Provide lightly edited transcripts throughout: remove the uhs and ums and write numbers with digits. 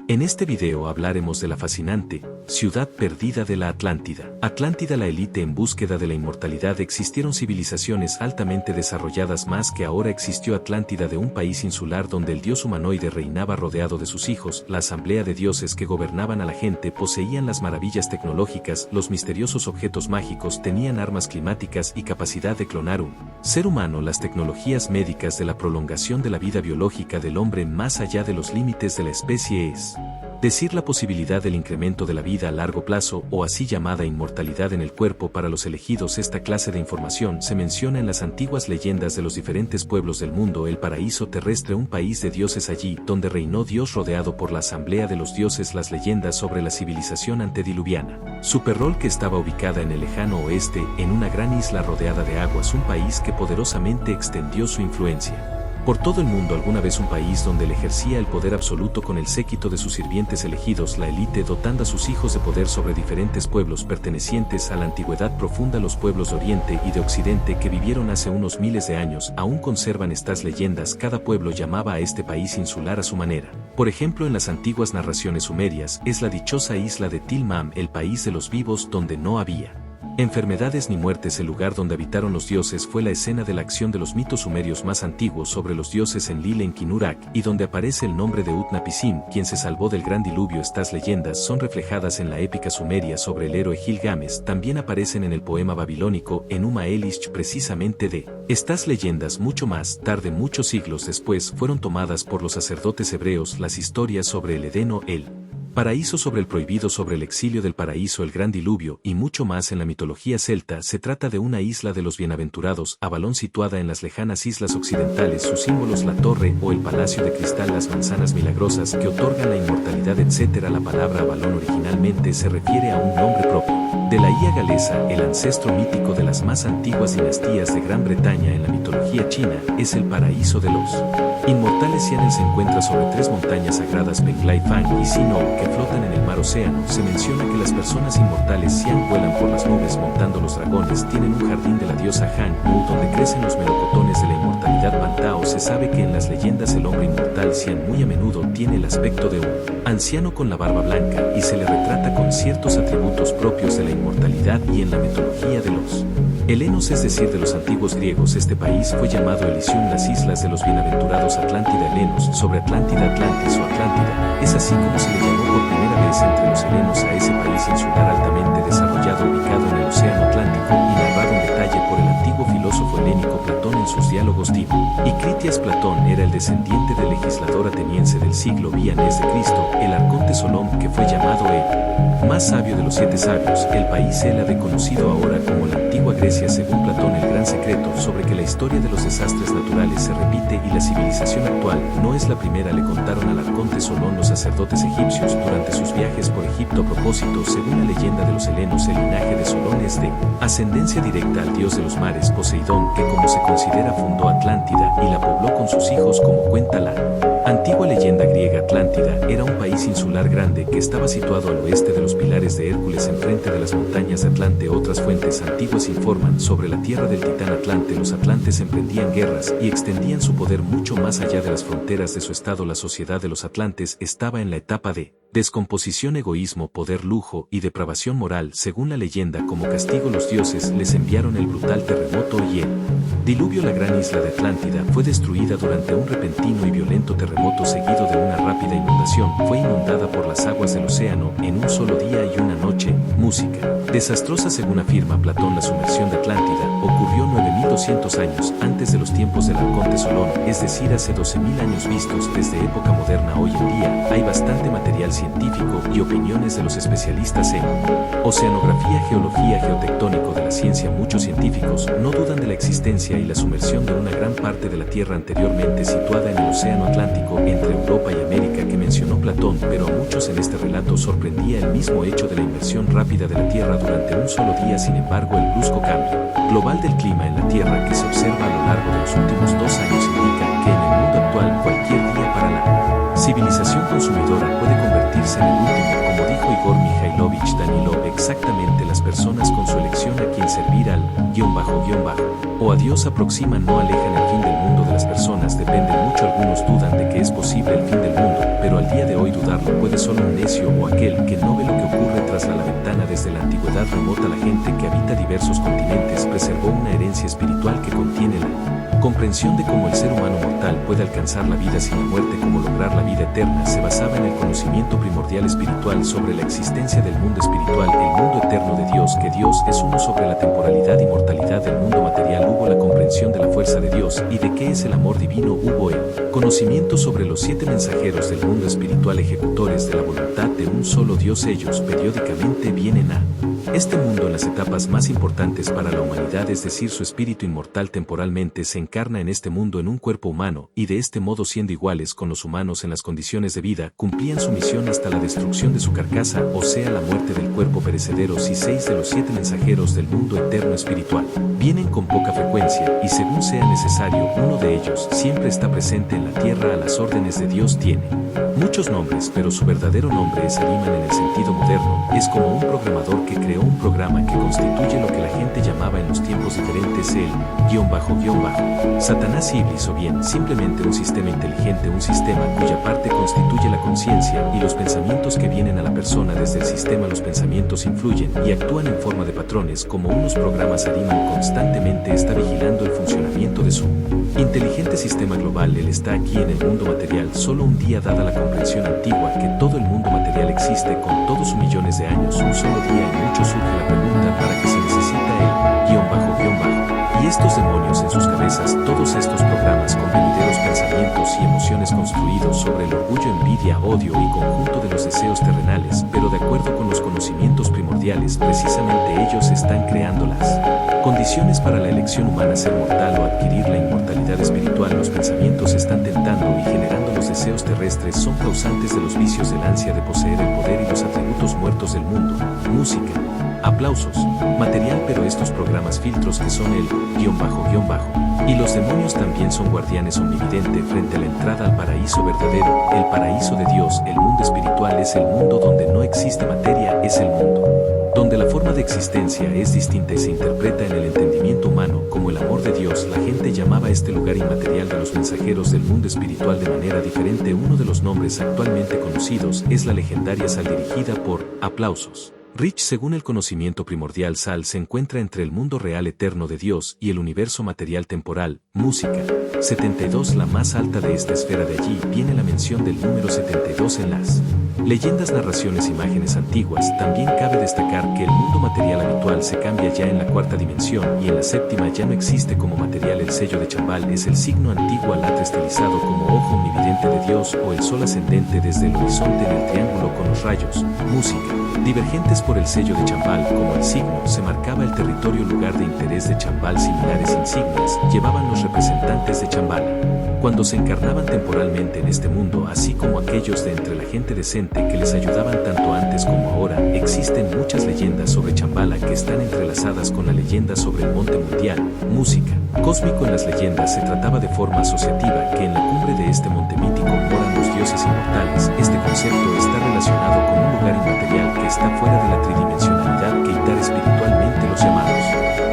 En este video hablaremos de la fascinante ciudad perdida de la Atlántida. Atlántida, la élite en búsqueda de la inmortalidad. Existieron civilizaciones altamente desarrolladas más que ahora existió Atlántida, de un país insular donde el dios humanoide reinaba rodeado de sus hijos. La asamblea de dioses que gobernaban a la gente poseían las maravillas tecnológicas, los misteriosos objetos mágicos, tenían armas climáticas y capacidad de clonar un ser humano, las tecnologías médicas de la prolongación de la vida biológica del hombre más allá de los límites de la especie, es decir, la posibilidad del incremento de la vida a largo plazo, o así llamada inmortalidad en el cuerpo para los elegidos. Esta clase de información se menciona en las antiguas leyendas de los diferentes pueblos del mundo. El paraíso terrestre, un país de dioses, allí donde reinó Dios rodeado por la asamblea de los dioses. Las leyendas sobre la civilización antediluviana Superrol, que estaba ubicada en el lejano oeste, en una gran isla rodeada de aguas, un país que poderosamente extendió su influencia por todo el mundo. Alguna vez un país donde él ejercía el poder absoluto con el séquito de sus sirvientes elegidos, la élite dotando a sus hijos de poder sobre diferentes pueblos pertenecientes a la antigüedad profunda. Los pueblos de Oriente y de Occidente que vivieron hace unos miles de años aún conservan estas leyendas. Cada pueblo llamaba a este país insular a su manera. Por ejemplo, en las antiguas narraciones sumerias, es la dichosa isla de Tilmam, el país de los vivos donde no había enfermedades ni muertes. El lugar donde habitaron los dioses fue la escena de la acción de los mitos sumerios más antiguos sobre los dioses en Lil en Kinurak, y donde aparece el nombre de Utnapishtim, quien se salvó del gran diluvio. Estas leyendas son reflejadas en la épica sumeria sobre el héroe Gilgamesh. También aparecen en el poema babilónico Enuma Elish. Precisamente de estas leyendas, mucho más tarde, muchos siglos después, fueron tomadas por los sacerdotes hebreos las historias sobre el Edeno, el paraíso, sobre el prohibido, sobre el exilio del paraíso, el gran diluvio y mucho más. En la mitología celta se trata de una isla de los bienaventurados, Avalón, situada en las lejanas islas occidentales. Sus símbolos, la torre o el palacio de cristal, las manzanas milagrosas que otorgan la inmortalidad, etc. La palabra Avalón originalmente se refiere a un nombre propio de la Ia galesa, el ancestro mítico de las más antiguas dinastías de Gran Bretaña. En la mitología china es el paraíso de los inmortales. Xian'el se encuentra sobre tres montañas sagradas, Penglai, Fang y Sinnoh, que flotan en el mar Océano. Se menciona que las personas inmortales Xian vuelan por las nubes montando los dragones. Tienen un jardín de la diosa Han Mu donde crecen los melocotones de la inmortalidad. Pantao. Se sabe que en las leyendas el hombre inmortal Xian muy a menudo tiene el aspecto de un anciano con la barba blanca y se le retrata con ciertos atributos propios de la inmortalidad. Y en la mitología de los helenos, es decir, de los antiguos griegos, este país fue llamado Elysium, las islas de los bienaventurados. Atlántida, helenos, sobre Atlántida, Atlantis o Atlántida, es así como se le llamó por primera vez entre los helenos a ese país insular altamente desarrollado ubicado en el océano Atlántico y narrado en detalle por el antiguo filósofo helénico Platón en sus diálogos Timo y Critias. Platón era el descendiente del legislador ateniense del siglo V a.C., el arconte Solón, que fue llamado el más sabio de los 7 sabios. El país Hélade, conocido ahora como la antigua Grecia, según Platón, el gran secreto sobre que la historia de los desastres naturales se repite y la civilización actual no es la primera, le contaron al arconte Solón los sacerdotes egipcios durante sus viajes por Egipto. A propósito, según la leyenda de los helenos, el linaje de Solón es de ascendencia directa al dios de los mares, Poseidón, que como se considera fundó Atlántida y la pobló con sus hijos. Como cuenta la antigua leyenda griega, Atlántida era un país insular grande que estaba situado al oeste de los pilares de Hércules, enfrente de las montañas de Atlante. Otras fuentes antiguas informan sobre la tierra del titán Atlante. Los atlantes emprendían guerras y extendían su poder mucho más allá de las fronteras de su estado. La sociedad de los atlantes estaba en la etapa de descomposición, egoísmo, poder, lujo y depravación moral. Según la leyenda, como castigo los dioses les enviaron el brutal terremoto y el diluvio. La gran isla de Atlántida fue destruida durante un repentino y violento terremoto seguido de una rápida inundación. Fue inundada por las aguas del océano en un solo día y una noche. Música desastrosa. Según afirma Platón, la sumersión de Atlántida ocurrió 9200 años antes de los tiempos del arconte Solón, es decir, hace 12.000 años vistos desde época moderna. Hoy en día hay bastante material científico y opiniones de los especialistas en oceanografía, geología, geotectónico de la ciencia. Muchos científicos no dudan de la existencia y la sumersión de una gran parte de la Tierra anteriormente situada en el océano Atlántico entre Europa y América, que mencionó Platón, pero a muchos en este relato sorprendía el mismo hecho de la inmersión rápida de la Tierra durante un solo día. Sin embargo, el brusco cambio global del clima en la Tierra que se observa a lo largo de los últimos 2 años indica que en el mundo actual cualquier día para la civilización consumidora puede convertirse en el último. Como dijo Igor Mikhailovich Danilov, exactamente las personas con su elección a quien servir al __o a Dios aproximan no alejan el fin del mundo de la las personas dependen mucho. Algunos dudan de que es posible el fin del mundo, pero al día de hoy dudarlo puede solo un necio o aquel que no ve lo que ocurre tras la ventana. Desde la antigüedad remota, la gente que habita diversos continentes preservó una herencia espiritual que contiene la comprensión de cómo el ser humano mortal puede alcanzar la vida sin la muerte, cómo lograr la vida eterna. Se basaba en el conocimiento primordial espiritual sobre la existencia del mundo espiritual, el mundo eterno de Dios, que Dios es uno. Sobre la temporalidad y mortalidad del mundo material hubo la comprensión de la fuerza de Dios y de qué es el amor divino. Hubo el conocimiento sobre los 7 mensajeros del mundo espiritual, ejecutores de la voluntad de un solo Dios. Ellos periódicamente vienen a este mundo en las etapas más importantes para la humanidad, es decir, su espíritu inmortal temporalmente se encarna en este mundo en un cuerpo humano, y de este modo, siendo iguales con los humanos en las condiciones de vida, cumplían su misión hasta la destrucción de su carcasa, o sea, la muerte del cuerpo perecedero. Si 6 de los 7 mensajeros del mundo eterno espiritual vienen con poca frecuencia, y según sea necesario, uno de ellos siempre está presente en la tierra a las órdenes de Dios. Tiene muchos nombres, pero su verdadero nombre es Ariman en el sentido moderno. Es como un programador que creó un programa que constituye lo que la gente llamaba en los tiempos diferentes el guión bajo. Satanás, Iblis, o bien simplemente un sistema inteligente, un sistema cuya parte constituye la conciencia y los pensamientos que vienen a la persona desde el sistema. Los pensamientos influyen y actúan en forma de patrones como unos programas. Ariman constantemente está vigilando el funcionamiento de su inteligente sistema global. Él está aquí en el mundo material solo un día, dada la comprensión antigua que todo el mundo material existe con todos sus millones de años. Un solo día, en muchos surge la pregunta: ¿para qué se necesita el guión bajo? Y estos demonios en sus cabezas, todos estos programas con venideros pensamientos y emociones construidos sobre el orgullo, envidia, odio y conjunto de los deseos terrenales, pero de acuerdo con los conocimientos primordiales, precisamente ellos están creando las condiciones para la elección humana: ser mortal o adquirir la inmortalidad espiritual. Los pensamientos están tentando y generando los deseos terrestres, son causantes de los vicios, del ansia de poseer el poder y los atributos muertos del mundo. Música, aplausos, material, pero estos programas filtros que son el guión bajo. Y los demonios también son guardianes omnividentes frente a la entrada al paraíso verdadero, el paraíso de Dios. El mundo espiritual es el mundo donde no existe materia, es el mundo donde la forma de existencia es distinta y se interpreta en el entendimiento humano como el amor de Dios. La gente llamaba a este lugar inmaterial de los mensajeros del mundo espiritual de manera diferente. Uno de los nombres actualmente conocidos es la legendaria sal, dirigida por aplausos. Rich, según el conocimiento primordial, Sal se encuentra entre el mundo real eterno de Dios y el universo material temporal. Música 72, la más alta de esta esfera. De allí viene la mención del número 72 en las leyendas, narraciones, imágenes antiguas. También cabe destacar que el mundo material habitual se cambia ya en la 4ª dimensión, y en la 7ª ya no existe como material. El sello de Chambal es el signo antiguo alatra estilizado como ojo omnividente de Dios, o el sol ascendente desde el horizonte en el triángulo con los rayos. Música divergentes por el sello de Chambal. Como el signo se marcaba el territorio, lugar de interés de Chambal, similares insignias llevaban los representantes de Chambal cuando se encarnaban temporalmente en este mundo, así como aquellos de entre la gente decente que les ayudaban tanto antes como ahora. Existen muchas leyendas sobre Chambala que están entrelazadas con la leyenda sobre el monte mundial. Música cósmico. En las leyendas se trataba de forma asociativa que en la cumbre de este monte mítico moran los dioses inmortales. Este concepto está relacionado con un lugar inmaterial que está fuera de la tridimensionalidad que itar espiritualmente los llamados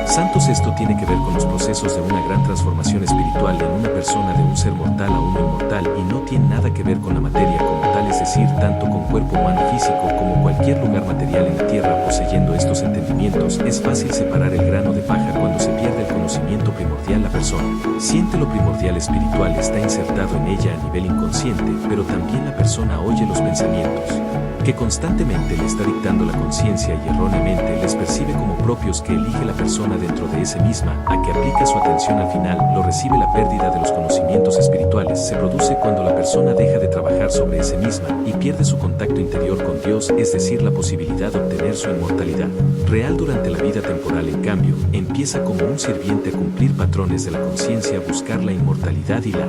santos. Esto tiene que ver con los procesos de una gran transformación espiritual en una persona, de un ser mortal a uno inmortal, y no tiene nada que ver con la materia como tal, es decir, tanto con cuerpo humano físico como cualquier lugar material en la tierra. Poseyendo estos entendimientos, es fácil separar el grano de paja cuando se pierde el conocimiento primordial. La persona siente lo primordial espiritual, está insertado en ella a nivel inconsciente, pero también la persona oye los pensamientos que constantemente le está dictando la conciencia, y erróneamente les percibe como propios que elige la persona dentro de ese misma, a que aplica su atención. Al final lo recibe. La pérdida de los conocimientos espirituales se produce cuando la persona deja de trabajar sobre ese misma y pierde su contacto interior con Dios, es decir, la posibilidad de obtener su inmortalidad real durante la vida temporal. En cambio, empieza como un sirviente a cumplir patrones de la conciencia, a buscar la inmortalidad y la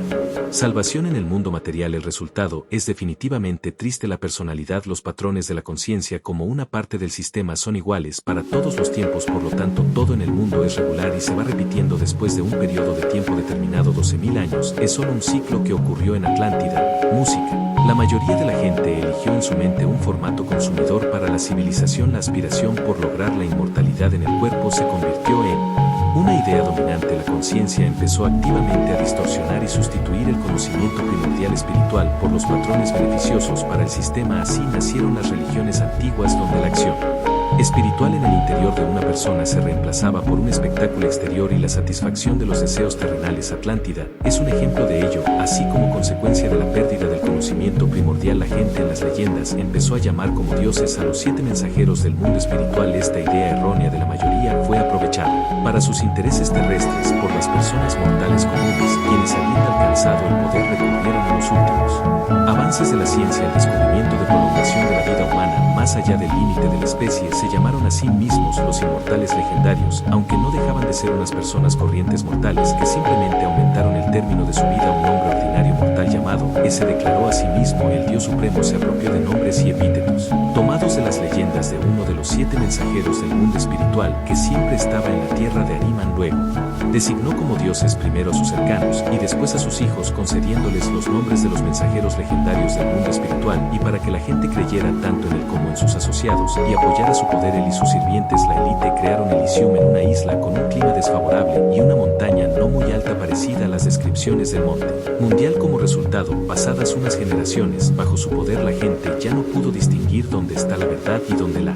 salvación en el mundo material. El resultado es definitivamente triste. La personalidad, los patrones de la conciencia como una parte del sistema son iguales para todos los tiempos, por lo tanto todo en el mundo es regular y se va repitiendo después de un periodo de tiempo determinado. 12.000 años es solo un ciclo que ocurrió en Atlántida. Música. La mayoría de la gente eligió en su mente un formato consumidor para la civilización. La aspiración por lograr la inmortalidad en el cuerpo se convirtió en Una idea dominante de la conciencia empezó activamente a distorsionar y sustituir el conocimiento primordial espiritual por los patrones beneficiosos para el sistema. Así nacieron las religiones antiguas donde la acción espiritual en el interior de una persona se reemplazaba por un espectáculo exterior y la satisfacción de los deseos terrenales. Atlántida es un ejemplo de ello. Así como consecuencia de la pérdida del conocimiento primordial, la gente en las leyendas empezó a llamar como dioses a los 7 mensajeros del mundo espiritual. Esta idea errónea de la mayoría fue aprovechada para sus intereses terrestres por las personas mortales comunes, quienes habiendo alcanzado el poder recurrieron a los últimos avances de la ciencia, el descubrimiento de prolongación de la vida humana más allá del límite de la especie. Se llamaron a sí mismos los inmortales legendarios, aunque no dejaban de ser unas personas corrientes mortales que simplemente aumentaron el término de su vida. Un hombre ordinario mortal llamado se declaró a sí mismo el Dios Supremo. Se apropió de nombres y epítetos tomados de las leyendas de uno de los 7 mensajeros del mundo espiritual que siempre estaba en la tierra de Ahriman. Luego designó como dioses primero a sus cercanos y después a sus hijos, concediéndoles los nombres de los mensajeros legendarios del mundo espiritual, y para que la gente creyera tanto en él como en sus asociados y apoyara su poder, él y sus sirvientes, la élite, crearon Elysium en una isla con un clima desfavorable y una montaña no muy alta parecida a las descripciones del monte mundial. Como resultado, pasadas unas generaciones, bajo su poder la gente ya no pudo distinguir dónde está la verdad y dónde la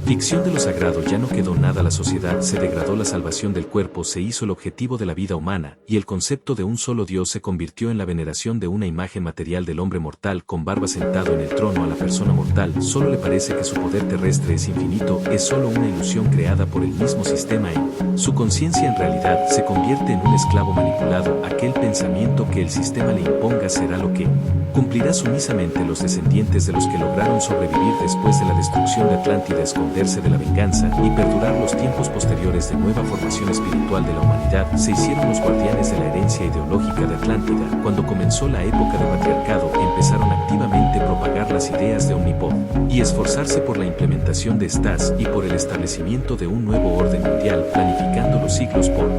ficción de lo sagrado. Ya no quedó nada, la sociedad se degradó, la salvación del cuerpo se hizo el objetivo de la vida humana, y el concepto de un solo Dios se convirtió en la veneración de una imagen material del hombre mortal con barba sentado en el trono. A la persona mortal solo le parece que su poder terrestre es infinito, es solo una ilusión creada por el mismo sistema. En su conciencia en realidad se convierte en un esclavo manipulado. Aquel pensamiento que el sistema le imponga será lo que cumplirá sumisamente. Los descendientes de los que lograron sobrevivir después de la destrucción de Atlántida, esconderse de la venganza y perdurar los tiempos posteriores de nueva formación espiritual de la humanidad, se hicieron los guardianes de la herencia ideológica de Atlántida. Cuando comenzó la época de patriarcado, empezaron activamente a propagar las ideas de Omnipod y esforzarse por la implementación de estas y por el establecimiento de un nuevo orden mundial, planificando los siglos por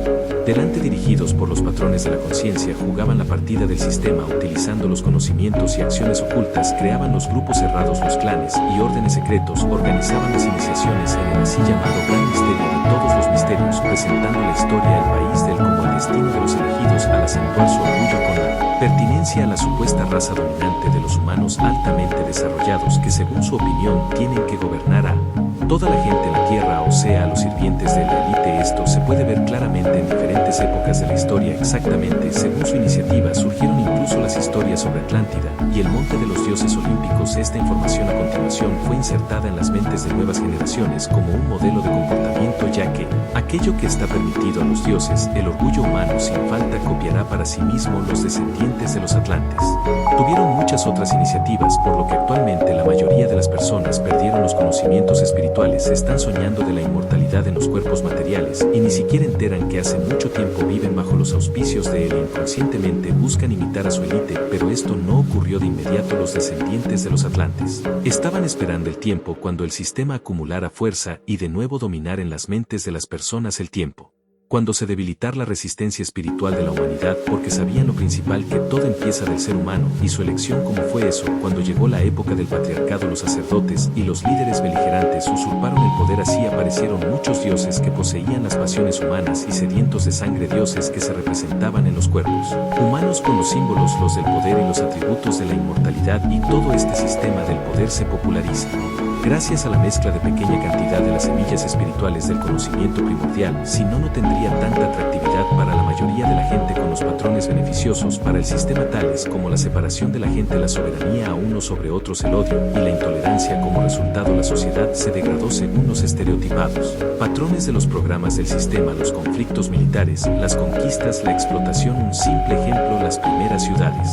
delante. Dirigidos por los patrones de la conciencia, jugaban la partida del sistema utilizando los conocimientos y acciones ocultas, creaban los grupos cerrados, los clanes y órdenes secretos, organizaban las iniciaciones en el así llamado gran misterio de todos los misterios, presentando la historia al país del como el destino de los elegidos, al acentuar su orgullo con la pertinencia a la supuesta raza dominante de los humanos altamente desarrollados que, según su opinión, tienen que gobernar a toda la gente en la tierra, o sea, a los sirvientes de la élite. Esto se puede ver claramente en diferentes épocas de la historia. Exactamente según su iniciativa surgieron incluso las historias sobre Atlántida y el monte de los dioses olímpicos. Esta información a continuación fue insertada en las mentes de nuevas generaciones como un modelo de comportamiento, ya que aquello que está permitido a los dioses, el orgullo humano sin falta copiará para sí mismo los descendientes de los atlantes. Tuvieron muchas otras iniciativas, por lo que actualmente la mayoría de las personas perdieron los conocimientos espirituales, están soñando de la inmortalidad en los cuerpos materiales y ni siquiera enteran que hace mucho tiempo viven bajo los auspicios de él. Inconscientemente buscan imitar a su élite, pero esto no ocurrió de inmediato. Los descendientes de los atlantes estaban esperando el tiempo cuando el sistema acumulara fuerza y de nuevo dominar en las mentes de las personas el tiempo cuando se debilitar la resistencia espiritual de la humanidad, porque sabían lo principal, que todo empieza del ser humano y su elección. Como fue eso, cuando llegó la época del patriarcado, los sacerdotes y los líderes beligerantes usurparon el poder. Así aparecieron muchos dioses que poseían las pasiones humanas y sedientos de sangre, dioses que se representaban en los cuerpos humanos con los símbolos, los del poder y los atributos de la inmortalidad, y todo este sistema del poder se populariza gracias a la mezcla de pequeña cantidad de las semillas espirituales del conocimiento primordial. Si no, no tendría tanta atractividad para la mayoría de la gente, con los patrones beneficiosos para el sistema tales como la separación de la gente, la soberanía a unos sobre otros, el odio y la intolerancia. Como resultado, la sociedad se degradó según los estereotipados patrones de los programas del sistema, los conflictos militares, las conquistas, la explotación. Un simple ejemplo: las primeras ciudades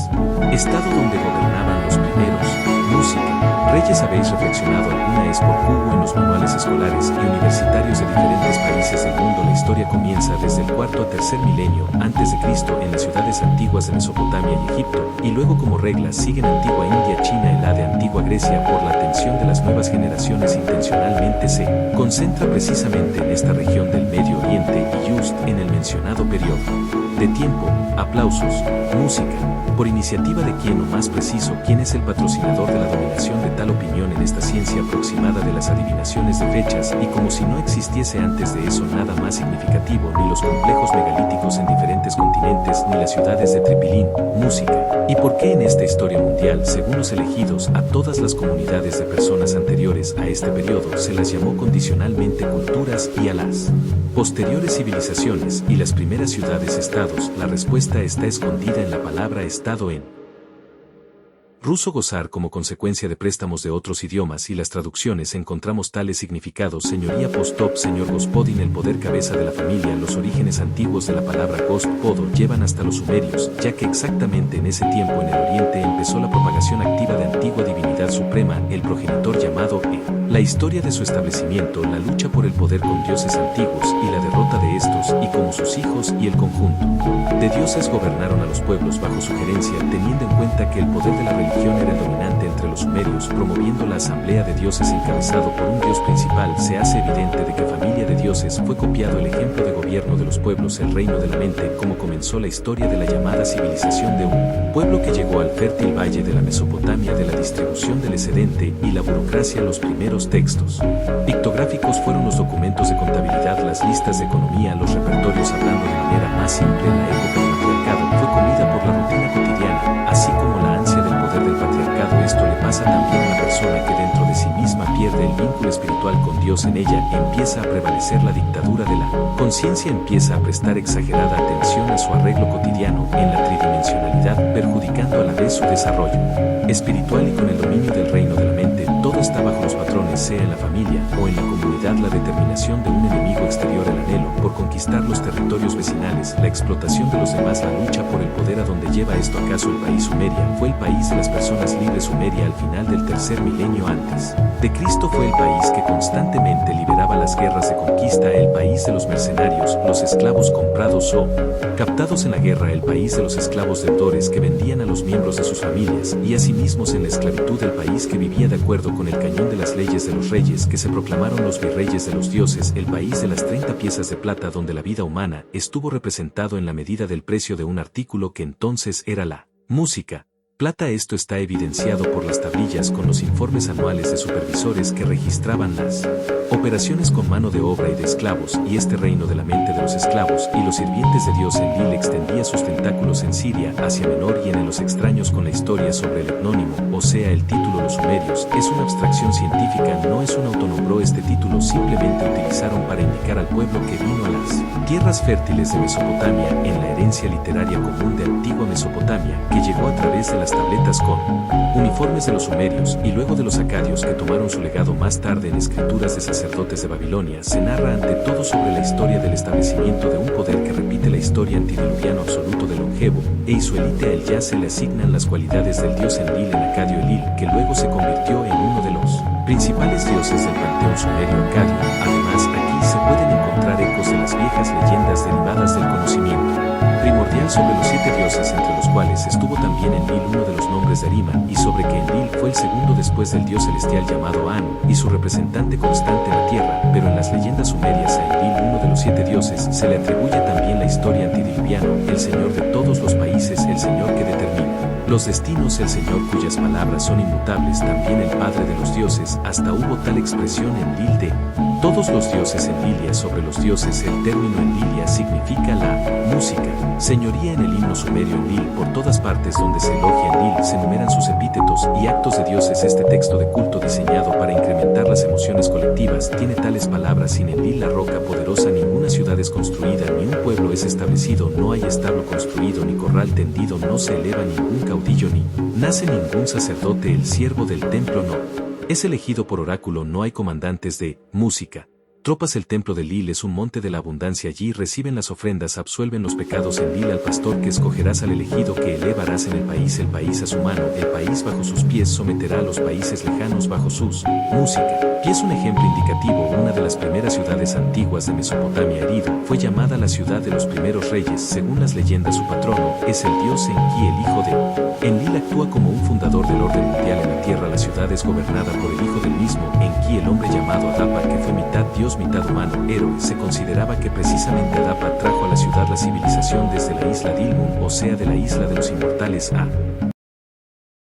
estado donde gobernaban los primeros música, reyes. ¿Habéis reflexionado alguna vez por cubo en los manuales escolares y universitarios de diferentes países del mundo? La historia comienza desde el cuarto a tercer milenio antes de Cristo en las ciudades antiguas de Mesopotamia y Egipto, y luego como regla siguen antigua India, China y la de antigua Grecia. Por la atención de las nuevas generaciones intencionalmente se concentra precisamente en esta región del Medio Oriente y just en el mencionado periodo de tiempo. Aplausos, música. ¿Por iniciativa de quién, o más preciso, quién es el patrocinador de la dominación de tal opinión en esta ciencia aproximada de las adivinaciones de fechas y como si no existiese antes de eso nada más significativo, ni los complejos megalíticos en diferentes continentes, ni las ciudades de Tripilín, música. ¿Y por qué en esta historia mundial, según los elegidos, a todas las comunidades de personas anteriores a este periodo se las llamó condicionalmente culturas y a las posteriores civilizaciones y las primeras ciudades-estados? La respuesta está escondida en la palabra estado en ruso. Gozar como consecuencia de préstamos de otros idiomas y las traducciones encontramos tales significados: señoría post-op, señor gospodin, el poder cabeza de la familia. Los orígenes antiguos de la palabra gost, podo, llevan hasta los sumerios, ya que exactamente en ese tiempo en el oriente empezó la propagación activa de antigua divinidad suprema, el progenitor llamado E. La historia de su establecimiento, la lucha por el poder con dioses antiguos y la derrota de estos y como sus hijos y el conjunto de dioses gobernaron a los pueblos bajo su gerencia, teniendo en cuenta que el poder de la religión era el dominante entre los sumerios, promoviendo la asamblea de dioses encabezado por un dios principal. Se hace evidente de que familia de dioses fue copiado el ejemplo de gobierno de los pueblos, el reino de la mente, como comenzó la historia de la llamada civilización de un pueblo que llegó al fértil valle de la Mesopotamia, de la distribución del excedente y la burocracia. Los primeros textos pictográficos fueron los documentos de contabilidad, las listas de economía, los repertorios. Hablando de manera más simple, en la época del patriarcado fue comida por la rutina cotidiana, así como la ansia del poder del patriarcado. Esto le pasa también a la persona que dentro de sí misma pierde el vínculo espiritual con Dios. En ella empieza a prevalecer la dictadura de la conciencia, empieza a prestar exagerada atención a su arreglo cotidiano en la tridimensionalidad, perjudicando a la vez su desarrollo espiritual. Y con el dominio del reino de la mente, todo está bajo los patrones, sea en la familia o en la comunidad. La determinación de un enemigo exterior, el anhelo por conquistar los territorios vecinales, la explotación de los demás, la lucha por el poder. ¿A dónde lleva esto? ¿Acaso el país Sumeria fue el país de las personas libres? Sumeria al final del tercer milenio antes de Cristo fue el país que constantemente liberaba las guerras de conquista, el país de los mercenarios, los esclavos comprados o captados en la guerra, el país de los esclavos deudores que vendían a los miembros de sus familias y a sí mismos en la esclavitud, el país que vivía de acuerdo con el cañón de las leyes de los reyes que se proclamaron los virreyes de los dioses, el país de las 30 piezas de plata, donde la vida humana estuvo representado en la medida del precio de un artículo que entonces era la música. Plata. Esto está evidenciado por las tablillas con los informes anuales de supervisores que registraban las operaciones con mano de obra y de esclavos, y este reino de la mente de los esclavos y los sirvientes de Dios en Lil extendía sus tentáculos en Siria, Asia Menor y en los extraños. Con la historia sobre el etnónimo, o sea el título los sumerios, es una abstracción científica, no es un autonombró. Este título simplemente utilizaron para indicar al pueblo que vino a las tierras fértiles de Mesopotamia en la herencia literaria común de antigua Mesopotamia, que llegó a través de las tabletas con uniformes de los sumerios y luego de los acadios, que tomaron su legado más tarde en escrituras de sacerdotes de Babilonia. Se narra ante todo sobre la historia del establecimiento de un poder que repite la historia antidiluviano absoluto de longevo, e y su élite. A él ya se le asignan las cualidades del dios Enlil en acadio, Elil, que luego se convirtió en uno de los principales dioses del panteón sumerio acadio. Además, aquí se pueden encontrar ecos de las viejas leyendas derivadas del conocimiento primordial sobre los 7 dioses, entre los cuales estuvo también Enlil, uno de los nombres de Arima, y sobre que Enlil fue el segundo después del dios celestial llamado Anu, y su representante constante en la tierra. Pero en las leyendas sumerias a Enlil, uno de los 7 dioses, se le atribuye también la historia antidiluviana, el señor de todos los países, el señor que determina los destinos, el señor cuyas palabras son inmutables, también el padre de los dioses. Hasta hubo tal expresión Enlil de todos los dioses. En Lilia, sobre los dioses, el término en Lilia significa la música. Señoría en el himno sumerio Enlil, por todas partes donde se elogia Enlil se enumeran sus epítetos y actos de dioses. Este texto de culto, diseñado para incrementar las emociones colectivas, tiene tales palabras: sin Enlil, la roca poderosa, ninguna ciudad es construida, ni un pueblo es establecido, no hay establo construido, ni corral tendido, no se eleva ningún caudillo, ni nace ningún sacerdote, el siervo del templo no es elegido por oráculo, no hay comandantes de música. Tropas. El templo de Lil es un monte de la abundancia, allí reciben las ofrendas, absuelven los pecados. En Lil, al pastor que escogerás, al elegido que elevarás en el país a su mano, el país bajo sus pies someterá a los países lejanos bajo sus música. Pies. Un ejemplo indicativo, una de las primeras ciudades antiguas de Mesopotamia, Eridu, fue llamada la ciudad de los primeros reyes. Según las leyendas, su patrono es el dios Enki, el hijo de Enlil. Actúa como un fundador del orden mundial en la tierra. La ciudad es gobernada por el hijo del mismo Enki, el hombre llamado Adapa, que fue mitad dios mitad humano, héroe. Se consideraba que precisamente Adapa trajo a la ciudad la civilización desde la isla Dilmun, o sea de la isla de los inmortales, a